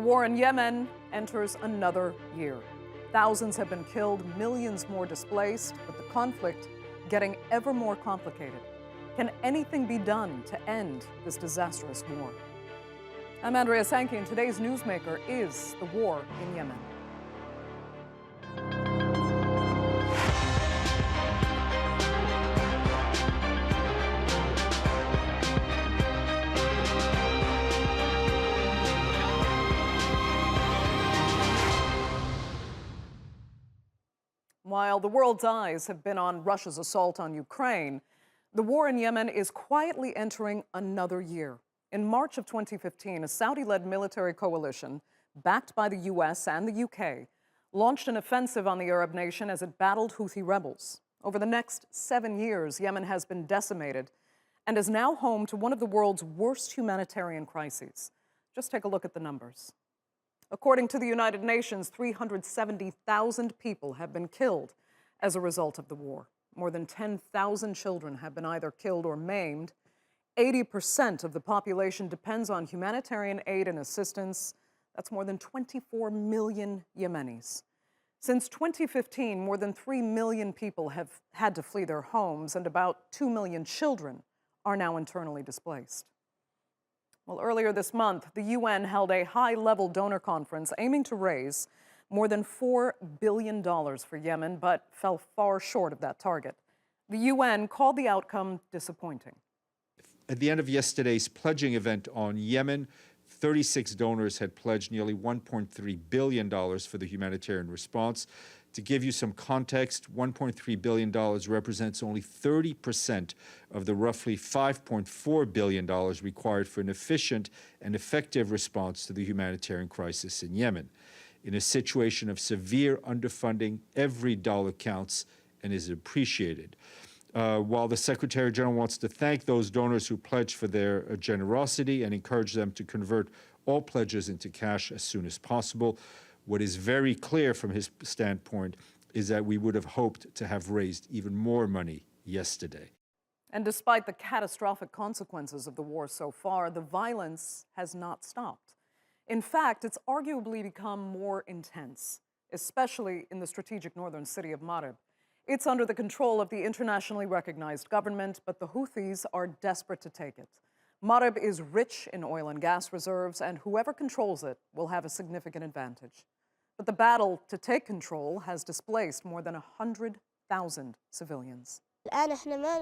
war in Yemen enters another year. Thousands have been killed, millions more displaced, with the conflict getting ever more complicated. Can anything be done to end this disastrous war? I'm Andrea Sankey, and today's newsmaker is the war in Yemen. While the world's eyes have been on Russia's assault on Ukraine, the war in Yemen is quietly entering another year. In March of 2015, a Saudi-led military coalition, backed by the US and the UK, launched an offensive on the Arab nation as it battled Houthi rebels. Over the next 7 years, Yemen has been decimated and is now home to one of the world's worst humanitarian crises. Just take a look at the numbers. According to the United Nations, 370,000 people have been killed as a result of the war. More than 10,000 children have been either killed or maimed. 80% of the population depends on humanitarian aid and assistance. That's more than 24 million Yemenis. Since 2015, more than 3 million people have had to flee their homes, and about 2 million children are now internally displaced. Well, earlier this month, the UN held a high-level donor conference aiming to raise more than $4 billion for Yemen, but fell far short of that target. The UN called the outcome disappointing. At the end of yesterday's pledging event on Yemen, 36 donors had pledged nearly $1.3 billion for the humanitarian response. To give you some context, $1.3 billion represents only 30% of the roughly $5.4 billion required for an efficient and effective response to the humanitarian crisis in Yemen. In a situation of severe underfunding, every dollar counts and is appreciated. While the Secretary General wants to thank those donors who pledged for their generosity and encourage them to convert all pledges into cash as soon as possible, what is very clear from his standpoint is that we would have hoped to have raised even more money yesterday. And despite the catastrophic consequences of the war so far, the violence has not stopped. In fact, it's arguably become more intense, especially in the strategic northern city of Marib. It's under the control of the internationally recognized government, but the Houthis are desperate to take it. Marib is rich in oil and gas reserves, and whoever controls it will have a significant advantage. But the battle to take control has displaced more than 100,000 civilians.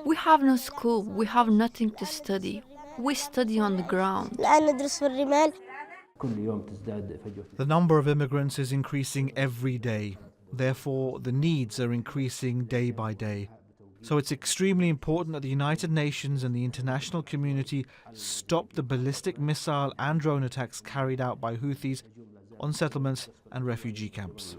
We have no school, we have nothing to study. We study on the ground. The number of immigrants is increasing every day. Therefore, the needs are increasing day by day. So it's extremely important that the United Nations and the international community stop the ballistic missile and drone attacks carried out by Houthis on settlements and refugee camps.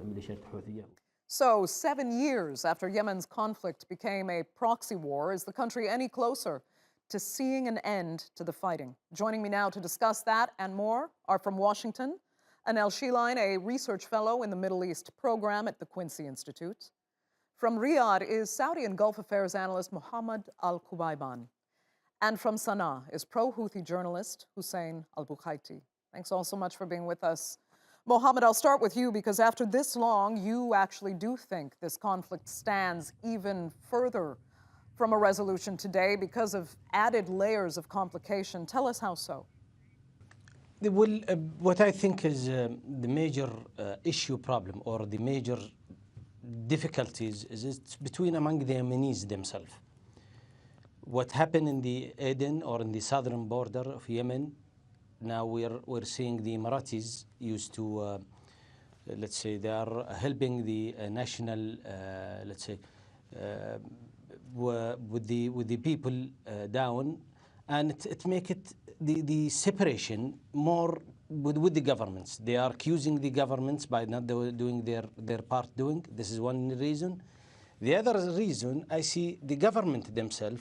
So, 7 years after Yemen's conflict became a proxy war, is the country any closer to seeing an end to the fighting? Joining me now to discuss that and more are from Washington, Anel Shiline, a research fellow in the Middle East program at the Quincy Institute. From Riyadh is Saudi and Gulf Affairs analyst Mohammed Al-Kubayban. And from Sana'a is pro-Houthi journalist Hussein Al-Bukhaiti. Thanks all so much for being with us. Mohammed, I'll start with you, because after this long, you actually do think this conflict stands even further from a resolution today because of added layers of complication. Tell us how so. Well, what I think is the major issue problem, or the major difficulties, is it's between among the Yemenis themselves. What happened in the Aden, or in the southern border of Yemen, now we're seeing the Emiratis used to, let's say, they are helping the national, let's say, with the people down, and it make it the separation more with the governments. They are accusing the governments by not doing their part doing. This is one reason. The other reason, I see the government themselves,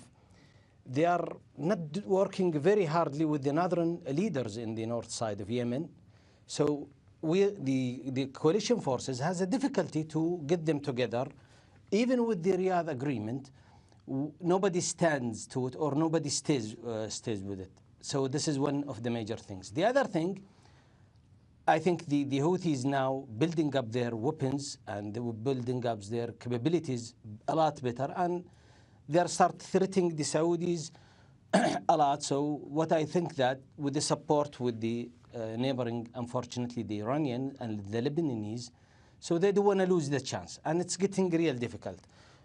they are not working very hardly with the northern leaders in the north side of Yemen. So the coalition forces has a difficulty to get them together. Even with the Riyadh agreement, nobody stands to it, or nobody stays with it. So this is one of the major things. The other thing, I think the Houthis now building up their weapons and they were building up their capabilities a lot better, and they start threatening the Saudis a lot. So what I think that with the support with the neighboring, unfortunately, the Iranian and the Lebanese, so they don't want to lose the chance, and it's getting real difficult.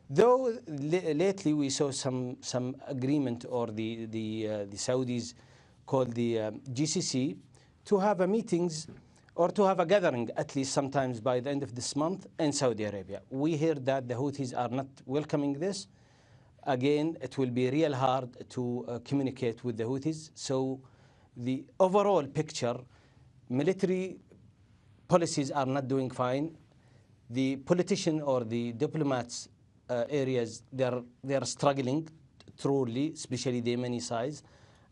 Though lately we saw some agreement, or the Saudis called the GCC to have a meetings or to have a gathering at least sometimes by the end of this month in Saudi Arabia. We hear that the Houthis are not welcoming this. Again, it will be real hard to communicate with the Houthis. So the overall picture, military policies are not doing fine. The politician or the diplomats areas, they are struggling truly, especially the Yemeni sides.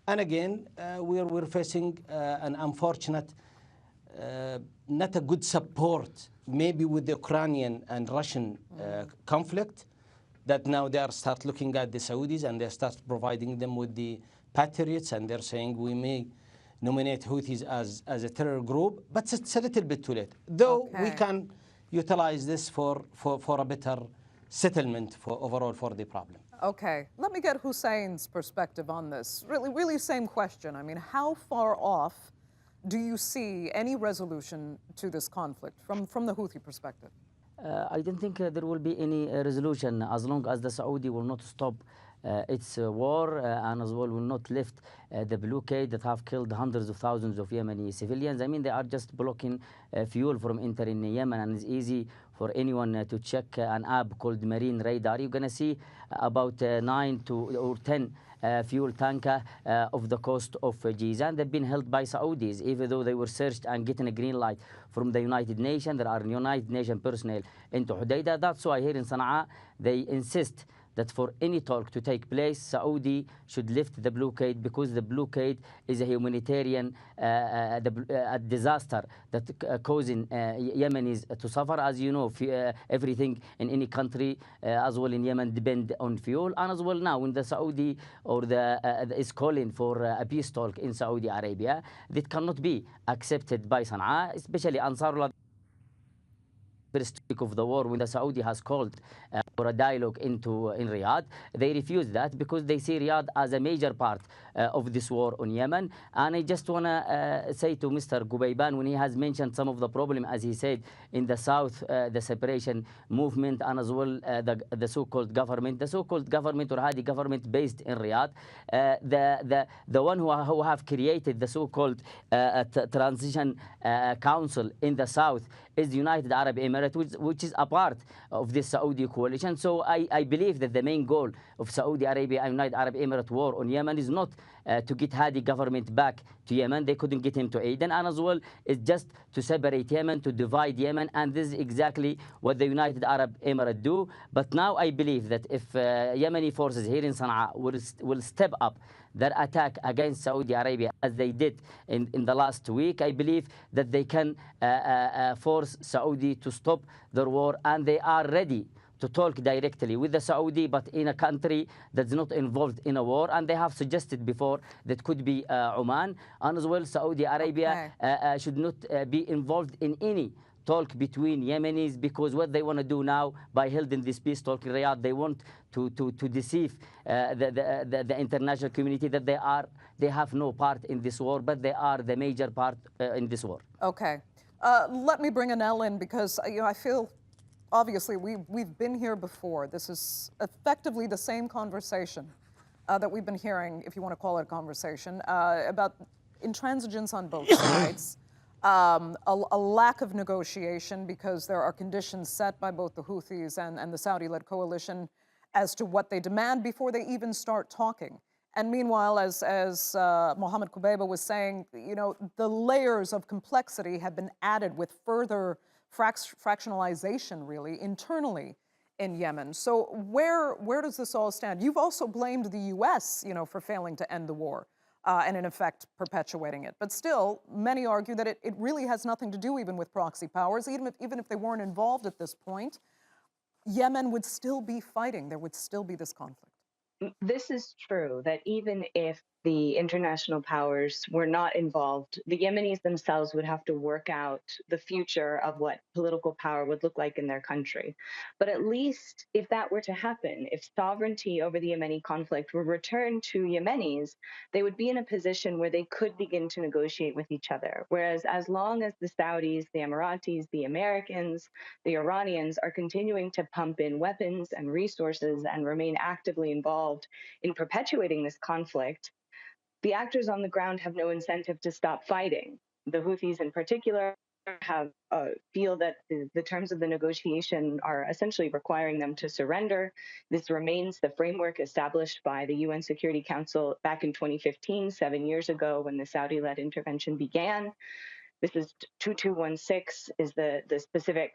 And again, we're facing an unfortunate, not a good support, maybe with the Ukrainian and Russian conflict, that now they are start looking at the Saudis and they start providing them with the patriots, and they're saying we may nominate Houthis as a terror group, but it's a little bit too late. Though we can utilize this for a better settlement for overall for the problem. Okay, let me get Hussein's perspective on this. Really same question. I mean, how far off do you see any resolution to this conflict from the Houthi perspective? I don't think there will be any resolution as long as the Saudi will not stop its war and as well will not lift the blockade that have killed hundreds of thousands of Yemeni civilians. I mean, they are just blocking fuel from entering Yemen, and it's easy for anyone to check an app called Marine Radar. You're going to see about 9 or 10 fuel tanker of the coast of Jizan. They've been held by Saudis, even though they were searched and getting a green light from the United Nations. There are United Nations personnel into Hodeidah. That's why here in Sana'a, they insist that for any talk to take place, Saudi should lift the blockade, because the blockade is a humanitarian a disaster that causing Yemenis to suffer. As you know, everything in any country, as well in Yemen, depend on fuel. And as well now, when the Saudi or is calling for a peace talk in Saudi Arabia, that cannot be accepted by Sana'a, especially Ansarullah. First week of the war, when the Saudi has called for a dialogue in Riyadh, they refused that because they see Riyadh as a major part of this war on Yemen. And I just want to say to Mr. Gubayban, when he has mentioned some of the problem, as he said, in the south, the separation movement, and as well the so-called government or Hadi government based in Riyadh, the one who have created the so-called transition council in the south is the United Arab Emirates, which is a part of this Saudi coalition. So I believe that the main goal of Saudi Arabia and United Arab Emirates war on Yemen is not to get Hadi government back to Yemen. They couldn't get him to Aden. And as well, it's just to separate Yemen, to divide Yemen. And this is exactly what the United Arab Emirates do. But now I believe that if Yemeni forces here in Sana'a will step up their attack against Saudi Arabia, as they did in the last week, I believe that they can force Saudi to stop their war, and they are ready to talk directly with the Saudi, but in a country that's not involved in a war. And they have suggested before that could be Oman. And as well, Saudi Arabia should not be involved in any talk between Yemenis, because what they want to do now by holding this peace talk in Riyadh, they want to deceive the international community that they have no part in this war, but they are the major part in this war. Okay. Let me bring Anel in, because I feel obviously we've been here before. This is effectively the same conversation that we've been hearing, if you want to call it a conversation, about intransigence on both sides. A lack of negotiation, because there are conditions set by both the Houthis and the Saudi-led coalition as to what they demand before they even start talking. And meanwhile, as Mohammed Kubeba was saying, the layers of complexity have been added with further fractionalization, really, internally in Yemen. So where does this all stand? You've also blamed the U.S., for failing to end the war. And in effect perpetuating it. But still, many argue that it really has nothing to do even with proxy powers. Even if they weren't involved at this point, Yemen would still be fighting. There would still be this conflict. This is true, that even if the international powers were not involved, the Yemenis themselves would have to work out the future of what political power would look like in their country. But at least if that were to happen, if sovereignty over the Yemeni conflict were returned to Yemenis, they would be in a position where they could begin to negotiate with each other. Whereas as long as the Saudis, the Emiratis, the Americans, the Iranians are continuing to pump in weapons and resources and remain actively involved in perpetuating this conflict, the actors on the ground have no incentive to stop fighting. The Houthis in particular feel that the terms of the negotiation are essentially requiring them to surrender. This remains the framework established by the UN Security Council back in 2015, 7 years ago, when the Saudi-led intervention began. This is 2216 is the specific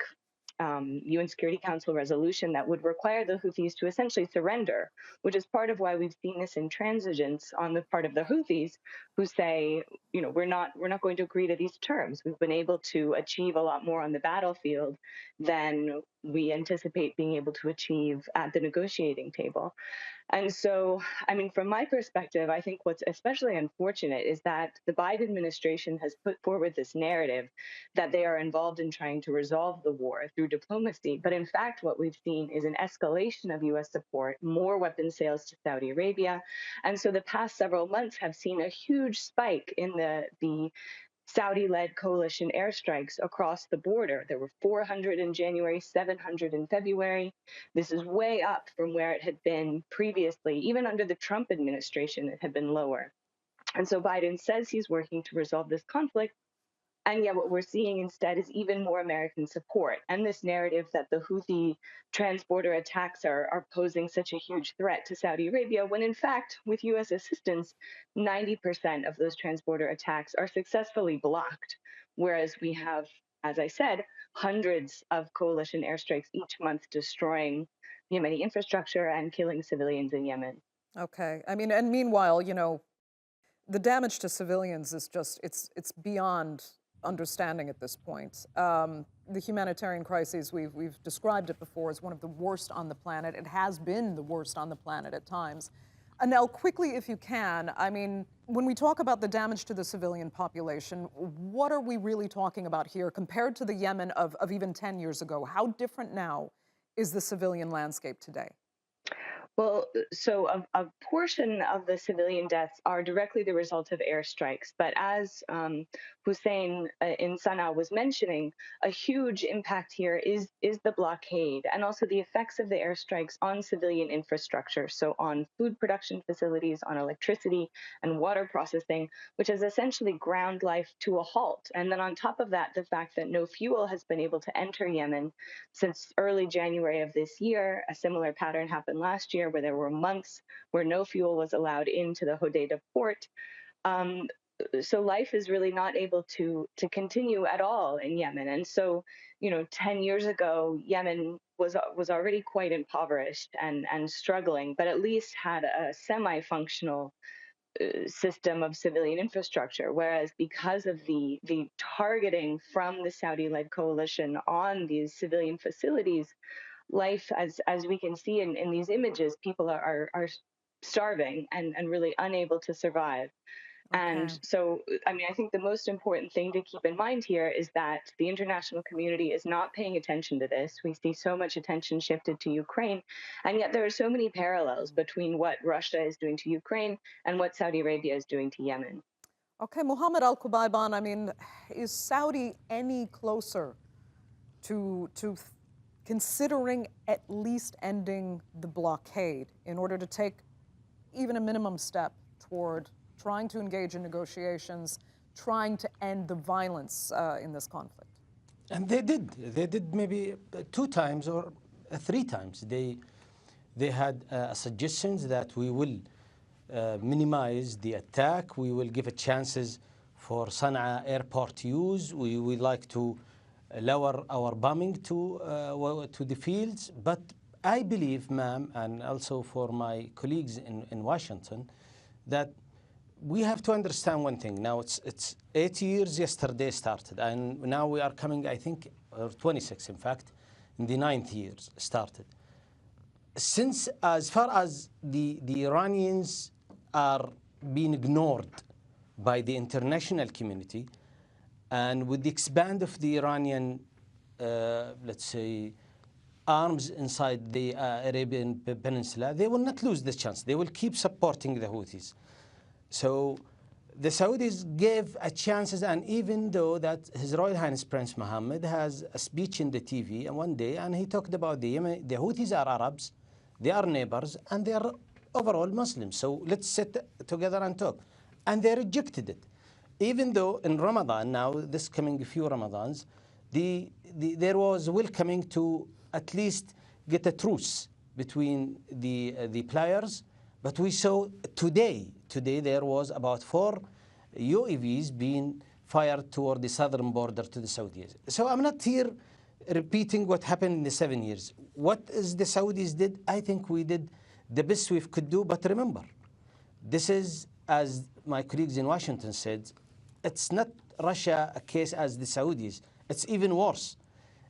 UN Security Council resolution that would require the Houthis to essentially surrender, which is part of why we've seen this intransigence on the part of the Houthis, who say, we're not going to agree to these terms. We've been able to achieve a lot more on the battlefield than we anticipate being able to achieve at the negotiating table. And so, from my perspective, I think what's especially unfortunate is that the Biden administration has put forward this narrative that they are involved in trying to resolve the war through diplomacy. But in fact, what we've seen is an escalation of U.S. support, more weapons sales to Saudi Arabia. And so the past several months have seen a huge spike in the Saudi-led coalition airstrikes across the border. There were 400 in January, 700 in February. This is way up from where it had been previously. Even under the Trump administration, it had been lower. And so Biden says he's working to resolve this conflict. And yet what we're seeing instead is even more American support and this narrative that the Houthi transborder attacks are posing such a huge threat to Saudi Arabia, when in fact, with U.S. assistance, 90% of those transborder attacks are successfully blocked, whereas we have, as I said, hundreds of coalition airstrikes each month destroying Yemeni infrastructure and killing civilians in Yemen. Okay. And meanwhile, the damage to civilians is just, it's beyond understanding at this point. The humanitarian crises, we've described it before, as one of the worst on the planet. It has been the worst on the planet at times. Anel, quickly, if you can, when we talk about the damage to the civilian population, what are we really talking about here compared to the Yemen of even 10 years ago? How different now is the civilian landscape today? Well, so a portion of the civilian deaths are directly the result of airstrikes. But as Hussein in Sana'a was mentioning, a huge impact here is the blockade and also the effects of the airstrikes on civilian infrastructure. So on food production facilities, on electricity and water processing, which has essentially ground life to a halt. And then on top of that, the fact that no fuel has been able to enter Yemen since early January of this year. A similar pattern happened last year, where there were months where no fuel was allowed into the Hodeidah port. So life is really not able to continue at all in Yemen. And so, 10 years ago, Yemen was already quite impoverished and struggling, but at least had a semi-functional system of civilian infrastructure. Whereas because of the targeting from the Saudi-led coalition on these civilian facilities, life, as we can see in these images, people are starving and really unable to survive. Okay. And so, I think the most important thing to keep in mind here is that the international community is not paying attention to this. We see so much attention shifted to Ukraine, and yet there are so many parallels between what Russia is doing to Ukraine and what Saudi Arabia is doing to Yemen. Okay, Mohammed Al-Kubayban, is Saudi any closer to considering at least ending the blockade in order to take even a minimum step toward trying to engage in negotiations, trying to end the violence in this conflict? And they did maybe 2 times or 3 times. They had suggestions that we will minimize the attack, we will give chances for Sana'a airport use, we would like to lower our bombing to the fields. But I believe, ma'am, and also for my colleagues in Washington, that we have to understand one thing. Now it's 8 years yesterday started, and now we are coming, I think, or 26 in fact, in the 9th year started. Since, as far as the Iranians are been ignored by the international community, and with the expand of the Iranian, let's say, arms inside the Arabian Peninsula, they will not lose the chance. They will keep supporting the Houthis. So the Saudis gave a chances, and even though that His Royal Highness Prince Mohammed has a speech in the TV and one day, and he talked about the Yemen, the Houthis are Arabs, they are neighbors, and they are overall Muslims. So let's sit together and talk. And they rejected it. Even though in Ramadan, now this coming few Ramadans, there was welcoming to at least get a truce between the players. But we saw today there was about 4 UAVs being fired toward the southern border to the Saudis. So I'm not here repeating what happened in the 7 years. What is the Saudis did? I think we did the best we could do. But remember, this is, as my colleagues in Washington said, it's not Russia a case as the Saudis. It's even worse.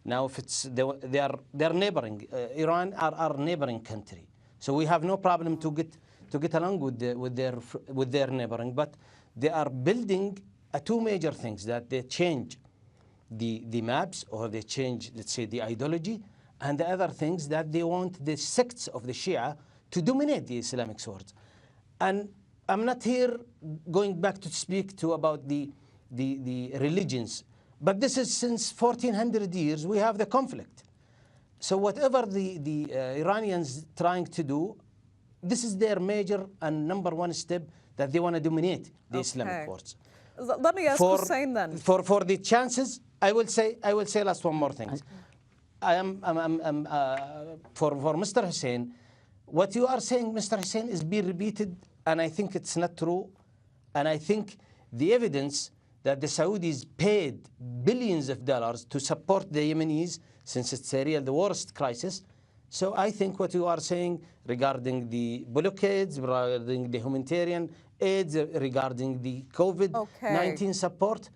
Now, if it's they're neighboring, Iran are our neighboring country, so we have no problem to get along with their neighboring. But they are building 2 major things, that they change the maps, or they change, let's say, the ideology, and the other things that they want the sects of the Shia to dominate the Islamic swords. And I'm not here going back to speak to about the religions, but this is since 1400 years we have the conflict. So whatever the Iranians trying to do, this is their major and #1 step, that they want to dominate the Islamic words. Let me ask Hussein then. For the chances, I will say last one more thing. For Mr. Hussein, what you are saying, Mr. Hussein, is being repeated, and I think it's not true. And I think the evidence that the Saudis paid billions of dollars to support the Yemenis, since it's the worst crisis. So I think what you are saying regarding the blockades, regarding the humanitarian aids, regarding the COVID-19 support,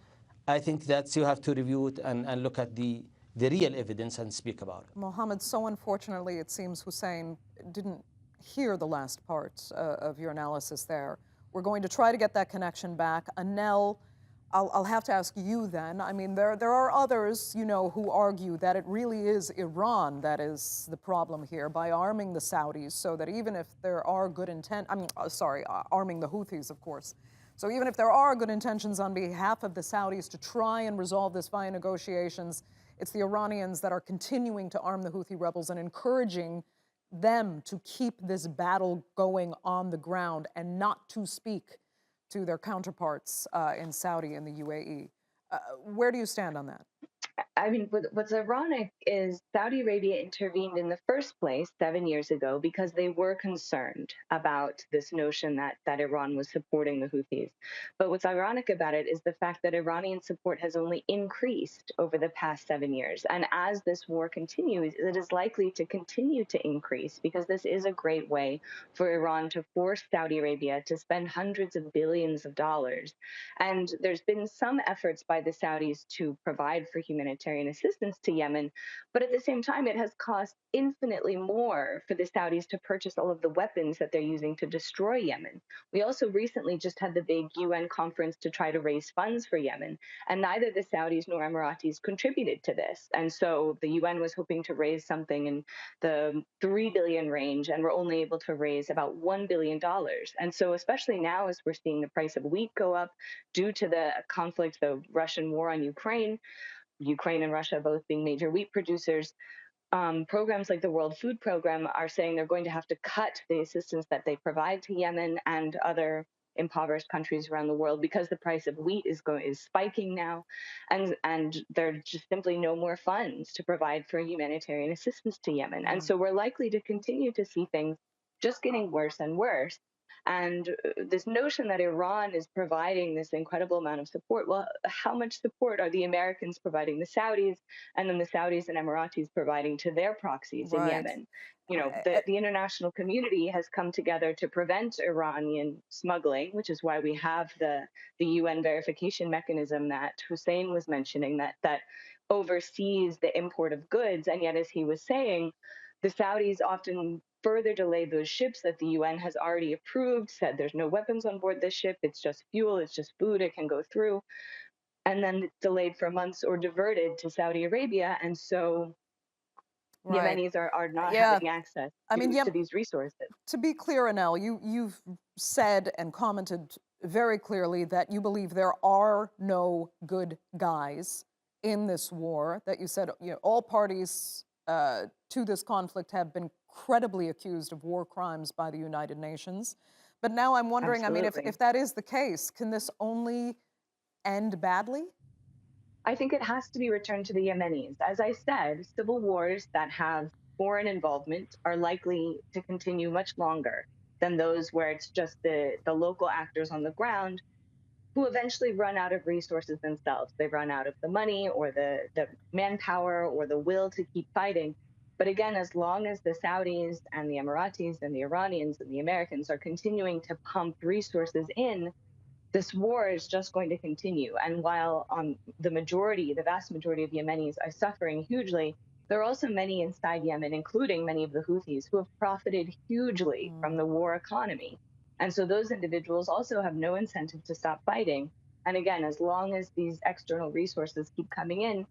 I think that you have to review it and look at the real evidence and speak about it. Mohammed, so unfortunately, it seems Hussein didn't hear the last part of your analysis there. We're going to try to get that connection back. Anel, I'll have to ask you then. I mean, there are others, you know, who argue that it really is Iran that is the problem here by arming the Saudis, so that even if there are good arming the Houthis, of course. So even if there are good intentions on behalf of the Saudis to try and resolve this via negotiations, it's the Iranians that are continuing to arm the Houthi rebels and encouraging them to keep this battle going on the ground and not to speak to their counterparts in Saudi and the UAE. Where do you stand on that? I mean, what's ironic is Saudi Arabia intervened in the first place 7 years ago because they were concerned about this notion that Iran was supporting the Houthis. But what's ironic about it is the fact that Iranian support has only increased over the past 7 years. And as this war continues, it is likely to continue to increase, because this is a great way for Iran to force Saudi Arabia to spend hundreds of billions of dollars. And there's been some efforts by the Saudis to provide for humanitarian assistance to Yemen, but at the same time, it has cost infinitely more for the Saudis to purchase all of the weapons that they're using to destroy Yemen. We also recently just had the big UN conference to try to raise funds for Yemen, and neither the Saudis nor Emiratis contributed to this. And so the UN was hoping to raise something in the 3 billion range, and we're only able to raise about $1 billion. And so especially now, as we're seeing the price of wheat go up due to the conflict, the Russian war on Ukraine and Russia both being major wheat producers, programs like the World Food Program are saying they're going to have to cut the assistance that they provide to Yemen and other impoverished countries around the world, because the price of wheat is spiking now, and there are just simply no more funds to provide for humanitarian assistance to Yemen. And so we're likely to continue to see things just getting worse and worse. And this notion that Iran is providing this incredible amount of support, well, how much support are the Americans providing the Saudis, and then the Saudis and Emiratis providing to their proxies in Yemen? You know, the international community has come together to prevent Iranian smuggling, which is why we have the UN verification mechanism that Hussein was mentioning, that oversees the import of goods. And yet, as he was saying, the Saudis often further delay those ships that the UN has already approved, said there's no weapons on board this ship, it's just fuel, it's just food, it can go through, and then it's delayed for months or diverted to Saudi Arabia. And so Right. Yemenis are not Yeah. having access I mean, to these resources. to be clear, Anel, you've said and commented very clearly that you believe there are no good guys in this war, that you said all parties to this conflict have been credibly accused of war crimes by the United Nations. But now I'm wondering, I mean, Absolutely. if that is the case, can this only end badly? I think it has to be returned to the Yemenis. As I said, civil wars that have foreign involvement are likely to continue much longer than those where it's just the local actors on the ground who eventually run out of resources themselves. They run out of the money or the manpower or the will to keep fighting. But again, as long as the Saudis and the Emiratis and the Iranians and the Americans are continuing to pump resources in, this war is just going to continue. And while the vast majority of Yemenis are suffering hugely, there are also many inside Yemen, including many of the Houthis, who have profited hugely from the war economy. And so those individuals also have no incentive to stop fighting. And again, as long as these external resources keep coming in,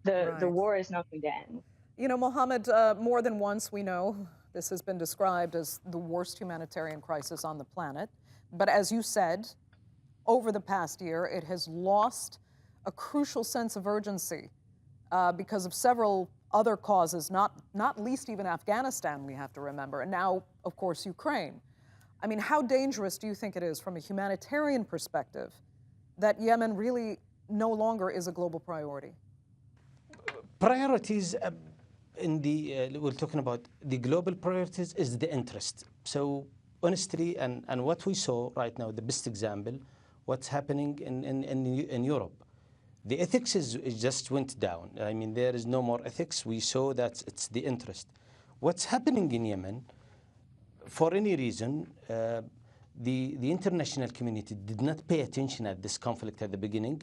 the Right. war is not going to end. You know, Mohammed, more than once we know this has been described as the worst humanitarian crisis on the planet. But as you said, over the past year, it has lost a crucial sense of urgency because of several other causes, not least even Afghanistan, we have to remember, and now, of course, Ukraine. I mean, how dangerous do you think it is from a humanitarian perspective that Yemen really no longer is a global priority? Priorities we're talking about the global priorities is the interest. So honestly, and what we saw right now, the best example, what's happening in Europe. The ethics is just went down. I mean, there is no more ethics. We saw that it's the interest. What's happening in Yemen, for any reason, the international community did not pay attention at this conflict at the beginning.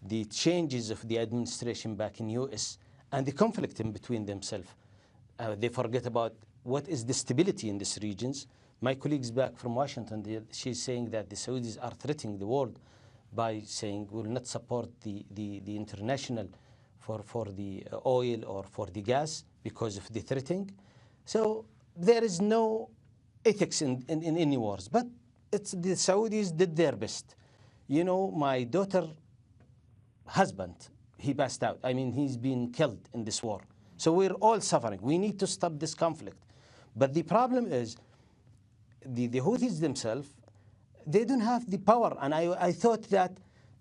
The changes of the administration back in US and the conflict in between themselves. They forget about what is the stability in these regions. My colleagues back from Washington, she's saying that the Saudis are threatening the world by saying we will not support the international for the oil or for the gas because of the threatening. So there is no ethics in any wars, but it's the Saudis did their best. You know, my daughter husband, he passed out. I mean, he's been killed in this war. So we're all suffering. We need to stop this conflict. But the problem is the Houthis themselves, they don't have the power. And I thought that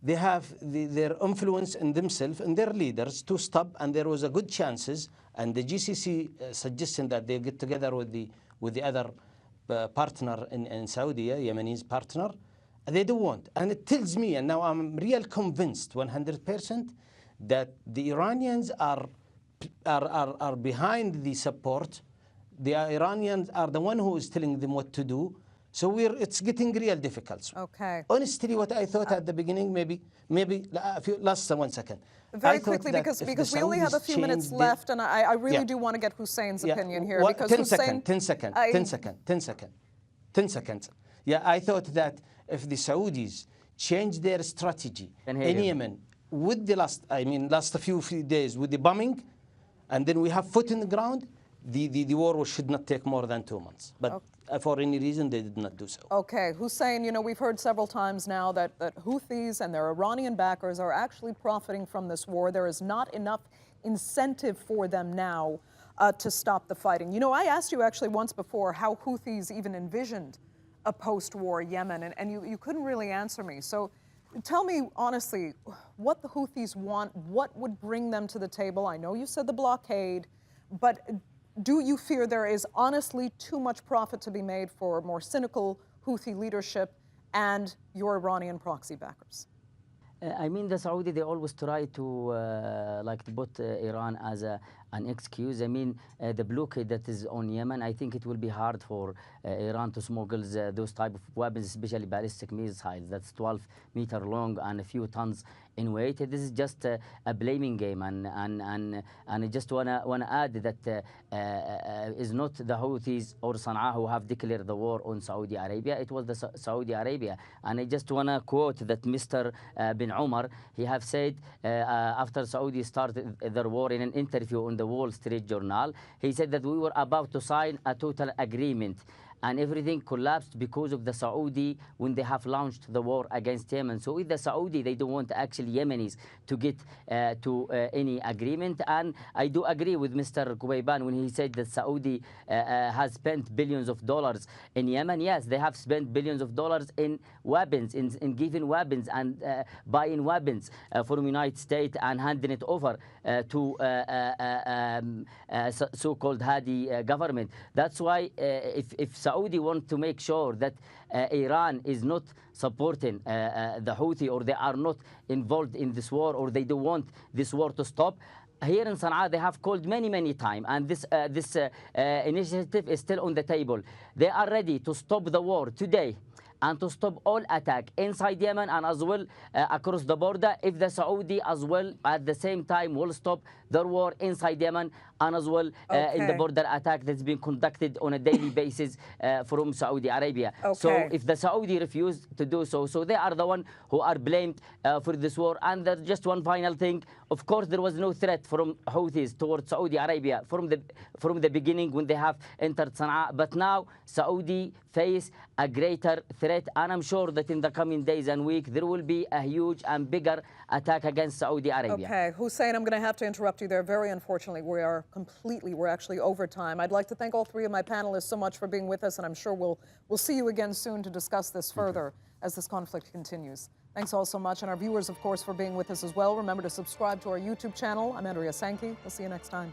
they have their influence in themselves and their leaders to stop, and there was a good chances. And the GCC suggesting that they get together with the other partner in Saudi, Yemenis partner. They don't want. And it tells me, and now I'm real convinced 100% that the Iranians are behind the support. The Iranians are the one who is telling them what to do. So it's getting real difficult. Okay. Honestly, what I thought at the beginning, maybe last 1 second. Very quickly, because we only have a few minutes left, and I really do want to get Hussein's opinion here. Because 10 seconds. Yeah, I thought that if the Saudis change their strategy in Yemen with the last few days with the bombing, and then we have foot in the ground, the war should not take more than 2 months. But for any reason, they did not do so. Okay, Hussein, you know, we've heard several times now that Houthis and their Iranian backers are actually profiting from this war. There is not enough incentive for them now to stop the fighting. You know, I asked you actually once before how Houthis even envisioned a post-war Yemen, and you couldn't really answer me. So tell me honestly, what the Houthis want, what would bring them to the table? I know you said the blockade, but do you fear there is honestly too much profit to be made for more cynical Houthi leadership and your Iranian proxy backers? I mean, the Saudi, they always try to to put Iran as an excuse. I mean, the blockade that is on Yemen, I think it will be hard for Iran to smuggle those type of weapons, especially ballistic missiles. That's 12 meters long and a few tons in weight. This is just a blaming game, and I just wanna add that is not the Houthis or Sana'a who have declared the war on Saudi Arabia. It was the Saudi Arabia, and I just wanna quote that Mr. bin Umar. He have said after Saudi started their war in an interview on the Wall Street Journal. He said that we were about to sign a total agreement, and everything collapsed because of the Saudi when they have launched the war against Yemen. So with the Saudi, they don't want actually Yemenis to get to any agreement. And I do agree with Mr. Kubayban when he said that Saudi has spent billions of dollars in Yemen. Yes, they have spent billions of dollars in weapons, in giving weapons and buying weapons from United States and handing it over to so-called Hadi government. That's why if Saudi want to make sure that Iran is not supporting the Houthi, or they are not involved in this war, or they don't want this war to stop, here in Sana'a, they have called many times, and this initiative is still on the table. They are ready to stop the war today and to stop all attack inside Yemen and as well across the border, if the Saudi as well at the same time will stop their war inside Yemen and as well in the border attack that's been conducted on a daily basis from Saudi Arabia. So if the Saudi refuse to do so, so they are the one who are blamed for this war. And just one final thing, of course there was no threat from Houthis towards Saudi Arabia from the beginning when they have entered Sana'a, but now Saudi face a greater threat, and I'm sure that in the coming days and weeks there will be a huge and bigger attack against Saudi Arabia. Okay, Hussein, I'm going to have to interrupt you there. Very unfortunately, we're actually over time. I'd like to thank all three of my panelists so much for being with us, and I'm sure we'll see you again soon to discuss this further as this conflict continues. Thanks all so much, and our viewers, of course, for being with us as well. Remember to subscribe to our YouTube channel. I'm Andrea Sankey. We'll see you next time.